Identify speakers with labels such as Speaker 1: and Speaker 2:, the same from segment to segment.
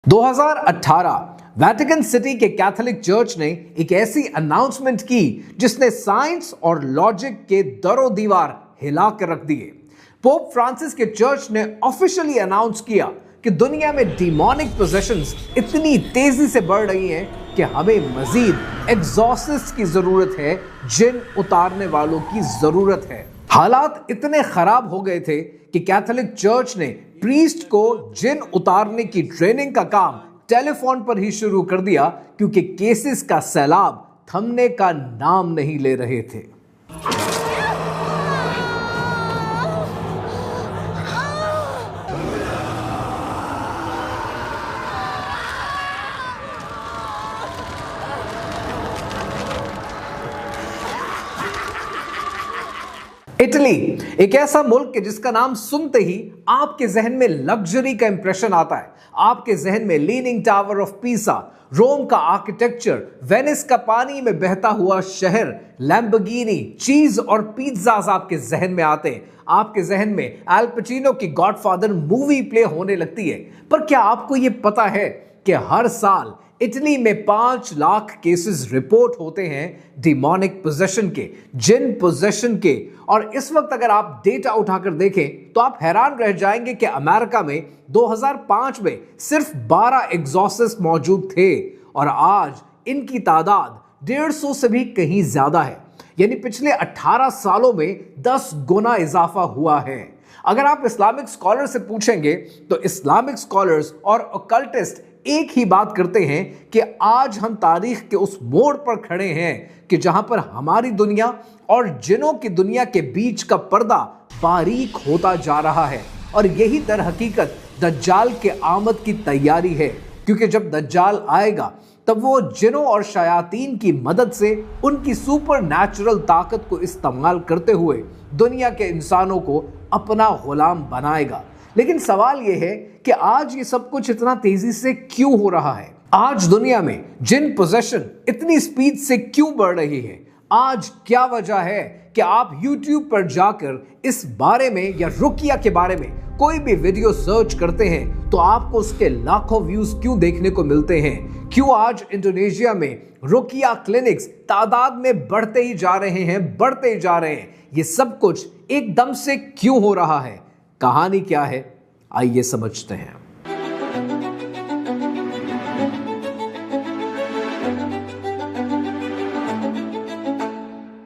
Speaker 1: 2018 Vatican city के Catholic church ने एक ऐसी अनाउंसमेंट की जिसने साइंस और लॉजिक के दरो दीवार हिला कर रख दिए। पोप फ्रांसिस के चर्च ने ऑफिशियली अनाउंस किया कि दुनिया में डिमोनिक पोजेशंस इतनी तेजी से बढ़ रही हैं कि हमें मजीद एग्जॉर्सिस्ट की जरूरत है, जिन उतारने वालों की जरूरत है। हालात इतने खराब हो गए थे कि कैथोलिक चर्च ने प्रीस्ट को जिन उतारने की ट्रेनिंग का काम टेलीफोन पर ही शुरू कर दिया, क्योंकि केसेस का सैलाब थमने का नाम नहीं ले रहे थे। इटली एक ऐसा मुल्क है जिसका नाम सुनते ही आपके जहन में लग्जरी का इंप्रेशन आता है। आपके जहन में लीनिंग टावर ऑफ पीसा, रोम का आर्किटेक्चर, वेनिस का पानी में बहता हुआ शहर, लैम्बोर्गिनी, चीज और पिज्जाज आपके जहन में आते हैं। आपके जहन में एल पचिनो की गॉडफादर मूवी प्ले होने लगती है। पर क्या आपको यह पता है कि हर साल इटली में 5 लाख केसेस रिपोर्ट होते हैं डिमोनिक पोजेशन के, जिन पोजेशन के। और इस वक्त अगर आप डेटा उठाकर देखें तो आप हैरान रह जाएंगे कि अमेरिका में 2005 में सिर्फ 12 एग्जॉर्सिस्ट मौजूद थे और आज इनकी तादाद 150 से भी कहीं ज्यादा है। यानी पिछले 18 सालों में 10 गुना इजाफा हुआ है। अगर आप इस्लामिक स्कॉलर से पूछेंगे तो इस्लामिक स्कॉलर्स और ओकल्टिस्ट एक ही बात करते हैं कि आज हम तारीख के उस मोड़ पर खड़े हैं कि जहां पर हमारी दुनिया और जिनों की दुनिया के बीच का पर्दा बारीक होता जा रहा है। और यही दर हकीकत दज्जाल के आमद की तैयारी है, क्योंकि जब दज्जाल आएगा तब वो जिनों और शयातीन की मदद से उनकी सुपर नेचुरल ताकत को इस्तेमाल करते हुए दुनिया के इंसानों को अपना गुलाम बनाएगा। लेकिन सवाल यह है कि आज ये सब कुछ इतना तेजी से क्यों हो रहा है? आज दुनिया में जिन पोजेशन इतनी स्पीड से क्यों बढ़ रही है? आज क्या वजह है कि आप YouTube पर जाकर इस बारे में या रुकिया के बारे में कोई भी वीडियो सर्च करते हैं तो आपको उसके लाखों व्यूज क्यों देखने को मिलते हैं? क्यों आज इंडोनेशिया में रुकिया क्लिनिक्स तादाद में बढ़ते ही जा रहे हैं? ये सब कुछ एकदम से क्यों हो रहा है? कहानी क्या है, आइए समझते हैं।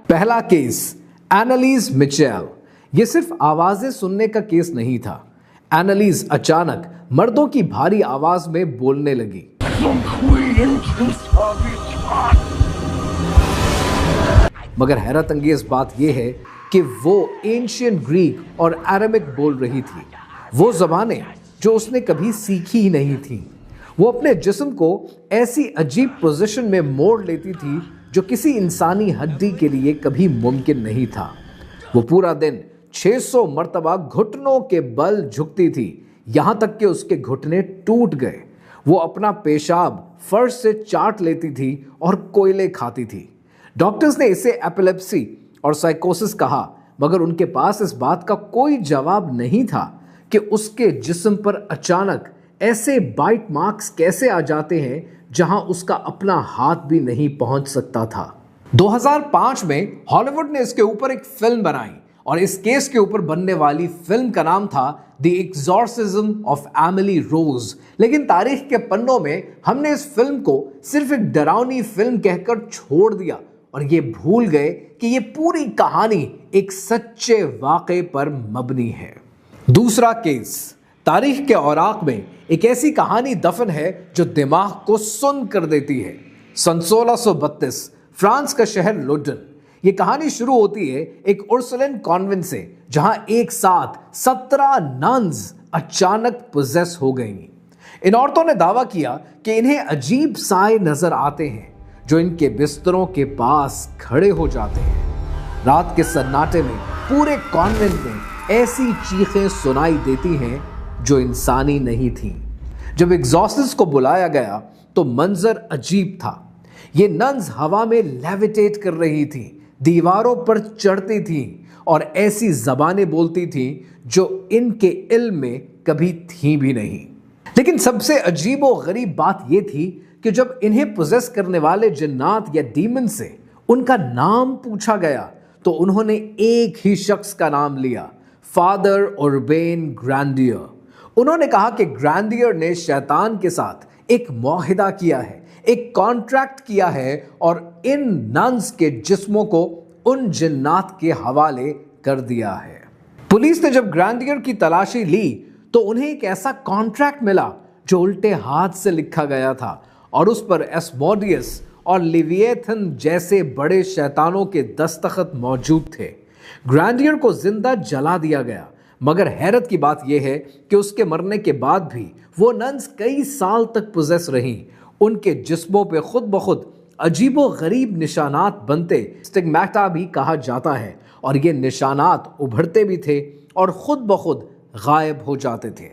Speaker 1: पहला केस, एनालीज मिचेल। यह सिर्फ आवाजें सुनने का केस नहीं था। एनालीज अचानक मर्दों की भारी आवाज में बोलने लगी। मगर हैरत अंगेज बात यह है कि वो एंशियंट ग्रीक और अरेमिक बोल रही थी, वो ज़बानें जो उसने कभी सीखी ही नहीं थी। वो अपने जिस्म को ऐसी अजीब पोजीशन में मोड़ लेती थी जो किसी इंसानी हड्डी के लिए कभी मुमकिन नहीं था। वो पूरा दिन 600 मर्तबा घुटनों के बल झुकती थी, यहाँ तक कि उसके घुटने टूट गए। वो अपना पेशाब फर्श से चाट लेती थी और कोयले खाती थी। डॉक्टर्स ने इसे एपिलेप्सी और साइकोसिस कहा, मगर उनके पास इस बात का कोई जवाब नहीं था कि उसके जिस्म पर अचानक ऐसे बाइट मार्क्स कैसे आ जाते हैं जहां उसका अपना हाथ भी नहीं पहुंच सकता था। 2005 में हॉलीवुड ने इसके ऊपर एक फिल्म बनाई और इस केस के ऊपर बनने वाली फिल्म का नाम था द एक्सॉर्सिज्म ऑफ एमिली रोज। लेकिन तारीख के पन्नों में हमने इस फिल्म को सिर्फ एक डरावनी फिल्म कहकर छोड़ दिया और ये भूल गए कि ये पूरी कहानी एक सच्चे वाक़े पर मबनी है। दूसरा केस, तारीख के औराक में एक ऐसी कहानी दफन है जो दिमाग को सुन कर देती है। सन 1632 फ्रांस का शहर लुडन। ये कहानी शुरू होती है एक उर्सुलिन कॉन्वेंट से, जहां एक साथ 17 नन्स अचानक पोजेस हो गईं। इन औरतों ने दावा किया कि इन्हें अजीब साए नजर आते हैं जो इनके बिस्तरों के पास खड़े हो जाते हैं। रात के सन्नाटे में पूरे कॉन्वेंट में ऐसी चीखें सुनाई देती हैं जो इंसानी नहीं थीं। जब एग्जॉर्सिस्ट को बुलाया गया तो मंजर अजीब था। ये नन्स हवा में लेविटेट कर रही थी, दीवारों पर चढ़ती थीं और ऐसी जबानें बोलती थीं जो इनके इल्म में कभी थी भी नहीं। لیکن سب سے عجیب و غریب بات یہ تھی کہ جب انہیں پوزیس کرنے والے جنات یا ڈیمن سے ان کا نام پوچھا گیا تو انہوں نے ایک ہی شخص کا نام لیا، فادر اوربین گرینڈیر۔ انہوں نے کہا کہ گرینڈیر نے شیطان کے ساتھ ایک معاہدہ کیا ہے، ایک کانٹریکٹ کیا ہے اور ان ننز کے جسموں کو ان جنات کے حوالے کر دیا ہے۔ پولیس نے جب گرینڈیر کی تلاشی لی تو انہیں ایک ایسا کانٹریکٹ ملا جو الٹے ہاتھ سے لکھا گیا تھا اور اس پر ایسموڈیس اور لیویتھن جیسے بڑے شیطانوں کے دستخط موجود تھے۔ گرینڈیر کو زندہ جلا دیا گیا، مگر حیرت کی بات یہ ہے کہ اس کے مرنے کے بعد بھی وہ ننز کئی سال تک پوزیس رہیں۔ ان کے جسموں پہ خود بخود عجیب و غریب نشانات بنتے، اسٹگمیٹا بھی کہا جاتا ہے، اور یہ نشانات ابھرتے بھی تھے اور خود بخود غائب ہو جاتے تھے۔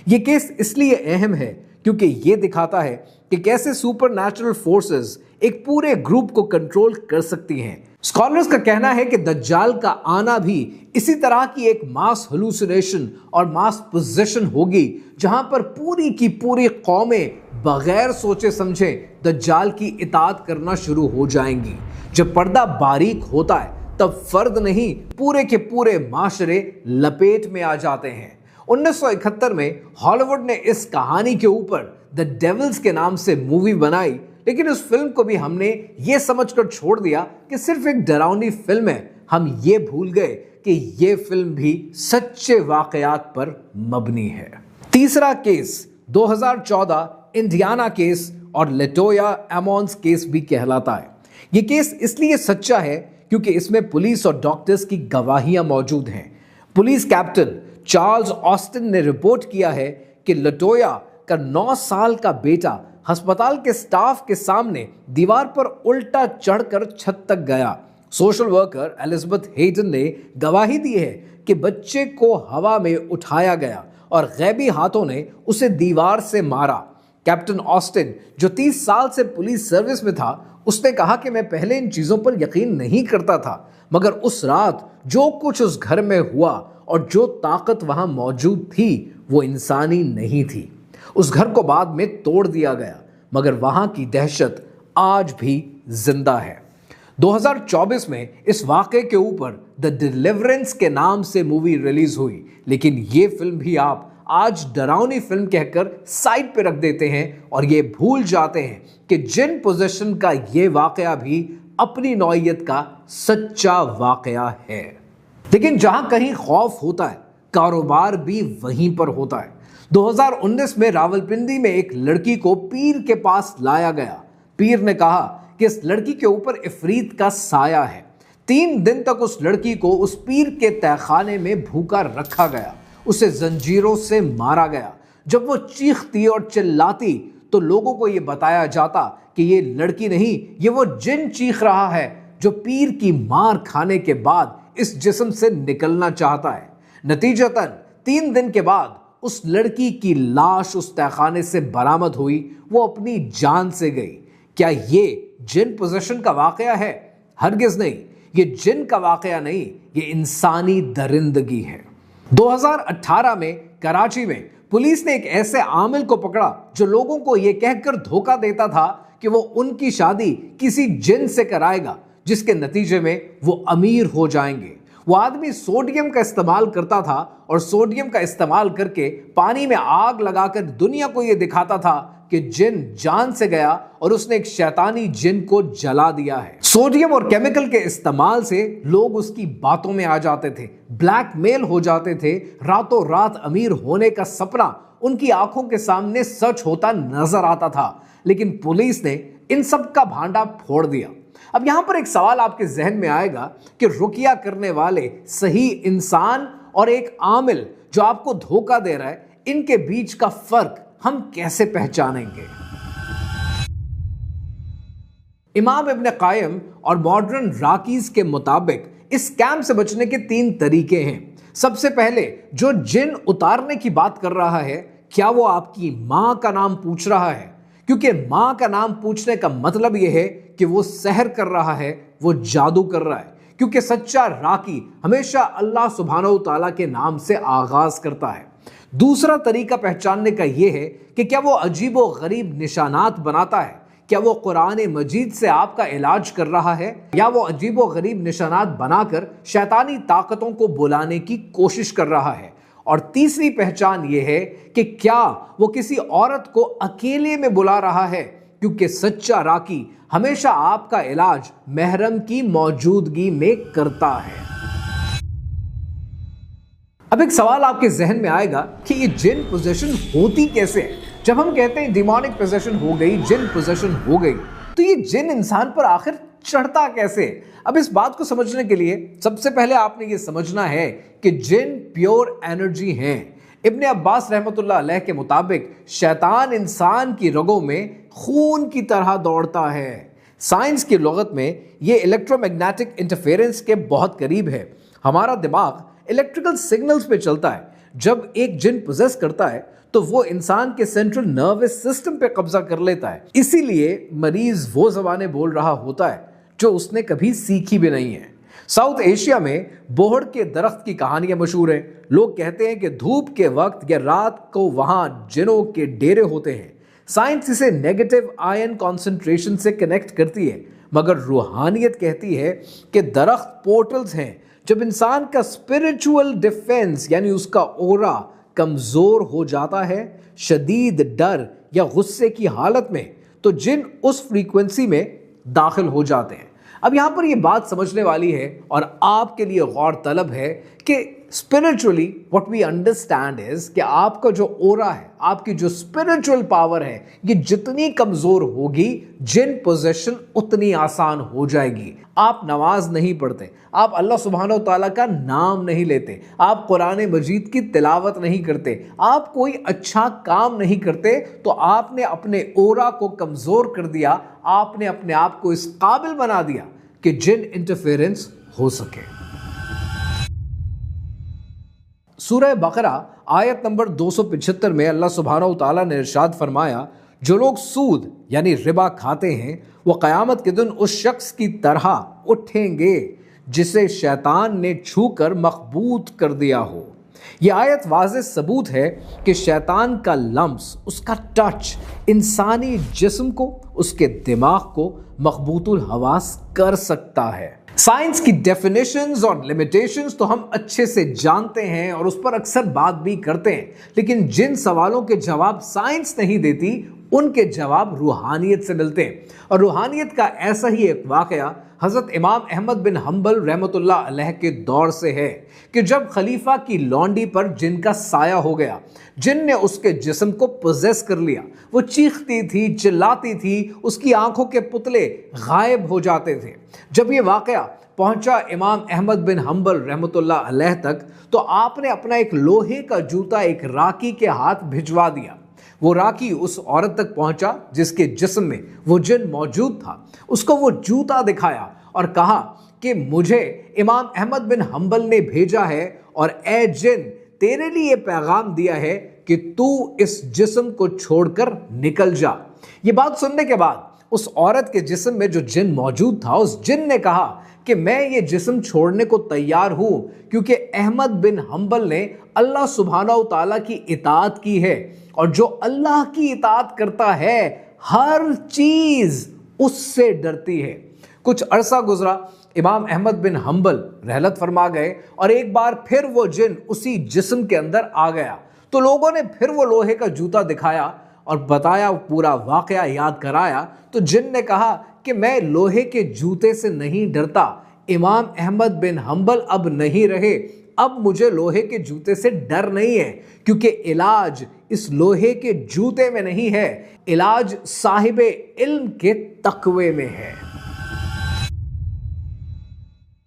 Speaker 1: یہ کیس اس لیے اہم ہے کیونکہ یہ دکھاتا ہے کہ کیسے سپر نیچرل فورسز ایک پورے گروپ کو کنٹرول کر سکتی ہیں۔ اسکالرز کا کہنا ہے کہ دجال کا آنا بھی اسی طرح کی ایک ماس ہلوسینیشن اور ماس پوزیشن ہوگی، جہاں پر پوری کی پوری قومیں بغیر سوچے سمجھے دجال کی اطاعت کرنا شروع ہو جائیں گی۔ جب پردہ باریک ہوتا ہے تب فرد نہیں، پورے کے پورے معاشرے لپیٹ میں آ جاتے ہیں۔ 1971 میں ہالی ووڈ نے اس کہانی کے اوپر دی ڈیولز کے نام سے مووی بنائی، لیکن اس فلم کو بھی ہم نے یہ سمجھ کر چھوڑ دیا کہ صرف ایک ڈراؤنی فلم ہے۔ ہم یہ بھول گئے کہ یہ فلم بھی سچے واقعات پر مبنی ہے۔ تیسرا کیس 2014 انڈیانا کیس اور لیٹویا ایمونز کیس بھی کہلاتا ہے۔ یہ کیس اس لیے سچا ہے کیونکہ اس میں پولیس اور ڈاکٹرز کی گواہیاں موجود ہیں۔ پولیس کیپٹن چارلز آسٹن نے رپورٹ کیا ہے کہ لٹویا کا 9 سال کا بیٹا ہسپتال کے سٹاف کے سامنے دیوار پر الٹا چڑھ کر چھت تک گیا۔ سوشل ورکر ایلزبتھ ہیٹن نے گواہی دی ہے کہ بچے کو ہوا میں اٹھایا گیا اور غیبی ہاتھوں نے اسے دیوار سے مارا۔ کیپٹن آسٹن جو 30 سال سے پولیس سروس میں تھا، اس نے کہا کہ میں پہلے ان چیزوں پر یقین نہیں کرتا تھا، مگر اس رات جو کچھ اس گھر میں ہوا اور جو طاقت وہاں موجود تھی وہ انسانی نہیں تھی۔ اس گھر کو بعد میں توڑ دیا گیا، مگر وہاں کی دہشت آج بھی زندہ ہے۔ 2024 میں اس واقعے کے اوپر دی ڈیلیورنس کے نام سے مووی ریلیز ہوئی، لیکن یہ فلم بھی آپ آج ڈراؤنی فلم کہہ کر سائڈ پہ رکھ دیتے ہیں اور یہ بھول جاتے ہیں کہ جن پوزیشن کا یہ واقعہ بھی اپنی نوعیت کا سچا واقعہ ہے۔ لیکن جہاں کہیں خوف ہوتا ہے، کاروبار بھی وہیں پر ہوتا ہے۔ 2019 میں راولپنڈی میں ایک لڑکی کو پیر کے پاس لایا گیا۔ پیر نے کہا کہ اس لڑکی کے اوپر عفریت کا سایہ ہے۔ 3 دن تک اس لڑکی کو اس پیر کے تہہ خانے میں بھوکا رکھا گیا، اسے زنجیروں سے مارا گیا۔ جب وہ چیختی اور چلاتی تو لوگوں کو یہ بتایا جاتا کہ یہ لڑکی نہیں، یہ وہ جن چیخ رہا ہے جو پیر کی مار کھانے کے بعد اس جسم سے نکلنا چاہتا ہے۔ نتیجتاً 3 دن کے بعد اس لڑکی کی لاش اس تہہ خانے سے برآمد ہوئی، وہ اپنی جان سے گئی۔ کیا یہ جن پوزیشن کا واقعہ ہے؟ ہرگز نہیں، یہ جن کا واقعہ نہیں، یہ انسانی درندگی ہے۔ 2018 میں کراچی میں پولیس نے ایک ایسے عامل کو پکڑا جو لوگوں کو یہ کہہ کر دھوکہ دیتا تھا کہ وہ ان کی شادی کسی جن سے کرائے گا، جس کے نتیجے میں وہ امیر ہو جائیں گے۔ وہ آدمی سوڈیم کا استعمال کرتا تھا اور سوڈیم کا استعمال کر کے پانی میں آگ لگا کر دنیا کو یہ دکھاتا تھا کہ جن جان سے گیا اور اس نے ایک شیطانی جن کو جلا دیا ہے۔ سوڈیم اور کیمیکل کے استعمال سے لوگ اس کی باتوں میں آ جاتے تھے، بلیک میل ہو جاتے تھے، راتوں رات امیر ہونے کا سپنا ان کی آنکھوں کے سامنے سچ ہوتا نظر آتا تھا، لیکن پولیس نے ان سب کا بھانڈا پھوڑ دیا۔ اب یہاں پر ایک سوال آپ کے ذہن میں آئے گا کہ رقیہ کرنے والے صحیح انسان اور ایک عامل جو آپ کو دھوکہ دے رہا ہے، ان کے بیچ کا فرق ہم کیسے پہچانیں گے؟ امام ابن قیم اور ماڈرن راکیز کے مطابق اس اسکیم سے بچنے کے 3 طریقے ہیں۔ سب سے پہلے، جو جن اتارنے کی بات کر رہا ہے، کیا وہ آپ کی ماں کا نام پوچھ رہا ہے؟ کیونکہ ماں کا نام پوچھنے کا مطلب یہ ہے کہ وہ سحر کر رہا ہے، وہ جادو کر رہا ہے، کیونکہ سچا راکی ہمیشہ اللہ سبحانہ و تعالیٰ کے نام سے آغاز کرتا ہے۔ दूसरा तरीका पहचानने का यह है कि क्या वो अजीब व गरीब निशानात बनाता है, क्या वो कुरान मजीद से आपका इलाज कर रहा है, या वो अजीब व गरीब निशानात बनाकर शैतानी ताकतों को बुलाने की कोशिश कर रहा है। और तीसरी पहचान ये है कि क्या वो किसी औरत को अकेले में बुला रहा है, क्योंकि सच्चा राकी हमेशा आपका इलाज महरम की मौजूदगी में करता है। अब एक सवाल आपके जहन में आएगा कि ये जिन पोजेशन होती कैसे है। जब हम कहते हैं डिमोनिक पोजेशन हो गई, जिन पोजेशन हो गई, तो ये जिन इंसान पर आखिर चढ़ता कैसे? अब इस बात को समझने के लिए सबसे पहले आपने ये समझना है कि जिन प्योर एनर्जी हैं। इब्ने अब्बास रहमतुल्लाह अलैह के मुताबिक शैतान इंसान की रगों में खून की तरह दौड़ता है। साइंस की लुगत में ये इलेक्ट्रोमैग्नेटिक इंटरफेरेंस के बहुत करीब है। हमारा दिमाग इलेक्ट्रिकल सिग्नल्स पे चलता है। जब एक जिन पोजेस करता है तो वो इंसान के सेंट्रल नर्वस सिस्टम पे कब्जा कर लेता है। इसीलिए मरीज वो ज़बानें बोल रहा होता है जो उसने कभी सीखी भी नहीं है। साउथ एशिया में बोहड़ के दरख्त की कहानियां मशहूर हैं। लोग कहते हैं कि धूप के वक्त या रात को वहां जिनों के डेरे होते हैं। साइंस इसे नेगेटिव आयन कॉन्सेंट्रेशन से कनेक्ट करती है, मगर रूहानियत कहती है कि दरख्त पोर्टल्स हैं। जब इंसान का स्पिरिचुअल डिफेंस यानी उसका ओरा कमजोर हो जाता है, शदीद डर या गुस्से की हालत में, तो जिन उस फ्रीक्वेंसी में दाखिल हो जाते हैं। अब यहां पर यह बात समझने वाली है और आपके लिए गौर तलब है कि spiritually what we understand is कि आपका जो ओरा है, आपकी जो स्पिरिचुअल पावर है, ये जितनी कमजोर होगी, जिन पोजेशन उतनी आसान हो जाएगी। आप नमाज नहीं पढ़ते, आप अल्लाह सुब्हानहू तआला का नाम नहीं लेते, आप कुरान मजीद की तिलावत नहीं करते, आप कोई अच्छा काम नहीं करते, तो आपने अपने ओरा को कमजोर कर दिया। आपने अपने आप को इस काबिल बना दिया कि जिन इंटरफेरेंस हो सके। सूरह बकरा आयत नंबर 275 में अल्लाह सुब्हानहू तआला ने इरशाद फरमाया, जो लोग सूद यानी रिबा खाते हैं वो क़यामत के दिन उस शख्स की तरह उठेंगे जिसे शैतान ने छूकर मखबूत कर दिया हो। यह आयत वाज़ेह सबूत है कि शैतान का लम्स, उसका टच इंसानी जिस्म को, उसके दिमाग को मखबूतुल हवास कर सकता है। साइंस की डेफिनेशंस और लिमिटेशंस तो हम अच्छे से जानते हैं और उस पर अक्सर बात भी करते हैं, लेकिन जिन सवालों के जवाब साइंस नहीं देती उनके जवाब रूहानियत से मिलते हैं। और रूहानियत का ऐसा ही एक वाकया हज़रत इमाम अहमद बिन हम्बल रहमतुल्लाह अलैह के दौर से है कि जब खलीफा की लौंडी पर जिन का साया हो गया, जिन ने उसके जिस्म को पोजेस कर लिया। वो चीखती थी, चिल्लाती थी, उसकी आंखों के पुतले गायब हो जाते थे। जब ये वाकया पहुंचा इमाम अहमद बिन हम्बल रहमतुल्लाह अलैह तक, तो आपने अपना एक लोहे का जूता एक राकी के हाथ भिजवा दिया। वो राकी उस औरत तक पहुंचा जिसके जिस्म में वो जिन मौजूद था, उसको वो जूता दिखाया और कहा कि मुझे इमाम अहमद बिन हम्बल ने भेजा है और ए जिन, तेरे लिए पैगाम दिया है कि तू इस जिस्म को छोड़कर निकल जा। ये बात सुनने के बाद उस औरत के जिस्म में जो जिन मौजूद था, उस जिन ने कहा कि मैं ये जिस्म छोड़ने को तैयार हूं, क्योंकि अहमद बिन हम्बल ने अल्लाह सुब्हानहू तआला की इताअत की है, और जो अल्लाह की इताअत करता है हर चीज उससे डरती है। कुछ अरसा गुजरा, इमाम अहमद बिन हम्बल रहलत फरमा गए और एक बार फिर वो जिन उसी जिस्म के अंदर आ गया। तो लोगों ने फिर वो लोहे का जूता दिखाया और बताया, पूरा वाकया याद कराया। तो जिन ने कहा कि मैं लोहे के जूते से नहीं डरता, इमाम अहमद बिन हम्बल अब नहीं रहे, अब मुझे लोहे के जूते से डर नहीं है, क्योंकि इलाज इस लोहे के जूते में नहीं है, इलाज साहिबे इल्म के तकवे में है।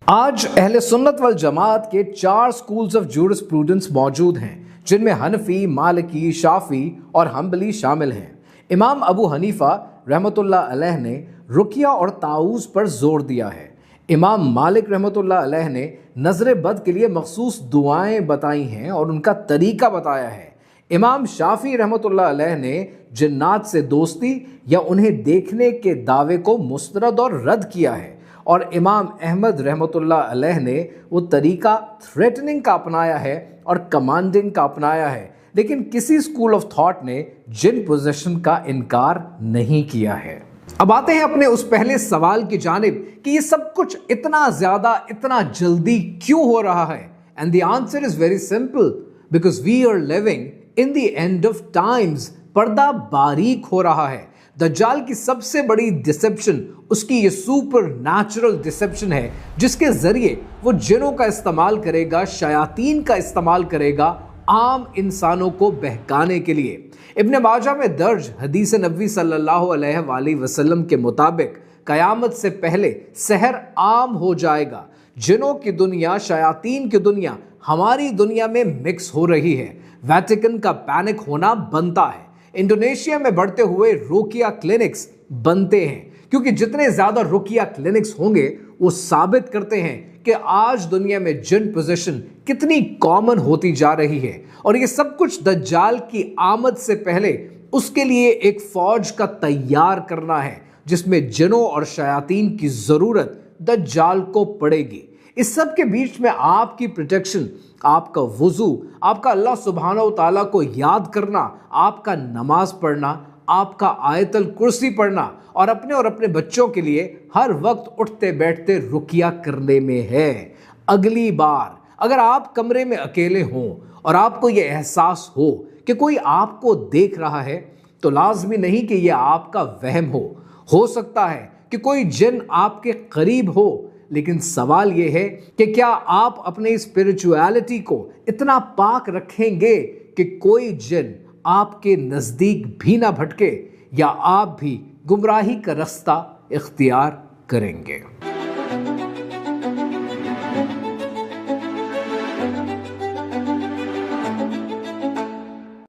Speaker 1: आज अहले सुन्नत वल जमात के 4 स्कूल्स ऑफ जूरिस्प्रूडेंस मौजूद हैं, जिनमें हनफी, मालिकी, शाफी और हम्बली शामिल हैं। इमाम अबू हनीफा रहमतुल्लाह अलैह ने रुकिया और ताऊज़ पर जोर दिया है। इमाम मालिक रहमतुल्लाह अलैह ने नज़र बद के लिए मखसूस दुआएं बताई हैं और उनका तरीका बताया है। इमाम शाफी रहमतुल्लाह अलैह ने जिन्नात से दोस्ती या उन्हें देखने के दावे को मुस्तरद और रद्द किया है, और इमाम अहमद रहमतुल्लाह अलैह ने वो तरीका थ्रेटनिंग का अपनाया है और कमांडिंग का अपनाया है। لیکن کسی اسکول آف تھاٹ نے جن پوزیشن کا انکار نہیں کیا ہے۔ اب آتے ہیں اپنے اس پہلے سوال کی جانب کہ یہ سب کچھ اتنا زیادہ اتنا جلدی کیوں ہو رہا ہے؟ And the answer is very simple, because we are living in the end of times. پردہ باریک ہو رہا ہے۔ دجال کی سب سے بڑی ڈسپشن اس کی یہ سپر نیچرل ڈسپشن ہے، جس کے ذریعے وہ جنوں کا استعمال کرے گا، شیاطین کا استعمال کرے گا عام انسانوں کو بہکانے کے لیے۔ ابن ماجہ میں درج حدیث نبوی صلی اللہ علیہ وآلہ وسلم کے مطابق قیامت سے پہلے سحر عام ہو جائے گا۔ جنوں کی دنیا، شیاطین کی دنیا ہماری دنیا میں مکس ہو رہی ہے۔ ویٹیکن کا پینک ہونا بنتا ہے۔ انڈونیشیا میں بڑھتے ہوئے رقیہ کلینکس بنتے ہیں، کیونکہ جتنے زیادہ رقیہ کلینکس ہوں گے وہ ثابت کرتے ہیں کہ آج دنیا میں جن پوزیشن کتنی کامن ہوتی جا رہی ہے، اور یہ سب کچھ دجال کی آمد سے پہلے اس کے لیے ایک فوج کا تیار کرنا ہے، جس میں جنوں اور شیاطین کی ضرورت دجال کو پڑے گی۔ اس سب کے بیچ میں آپ کی پروٹیکشن، آپ کا وضو، آپ کا اللہ سبحانہ و تعالیٰ کو یاد کرنا، آپ کا نماز پڑھنا، آپ کا آیت الکرسی پڑھنا، اور اپنے بچوں کے لیے ہر وقت اٹھتے بیٹھتے رقیہ کرنے میں ہے۔ اگلی بار اگر آپ کمرے میں اکیلے ہوں اور آپ کو یہ احساس ہو کہ کوئی آپ کو دیکھ رہا ہے، تو لازمی نہیں کہ یہ آپ کا وہم ہو سکتا ہے کہ کوئی جن آپ کے قریب ہو، لیکن سوال یہ ہے کہ کیا آپ اپنے اسپرچویلٹی کو اتنا پاک رکھیں گے کہ کوئی جن آپ کے نزدیک بھی نہ بھٹکے، یا آپ بھی گمراہی کا راستہ اختیار کریں گے؟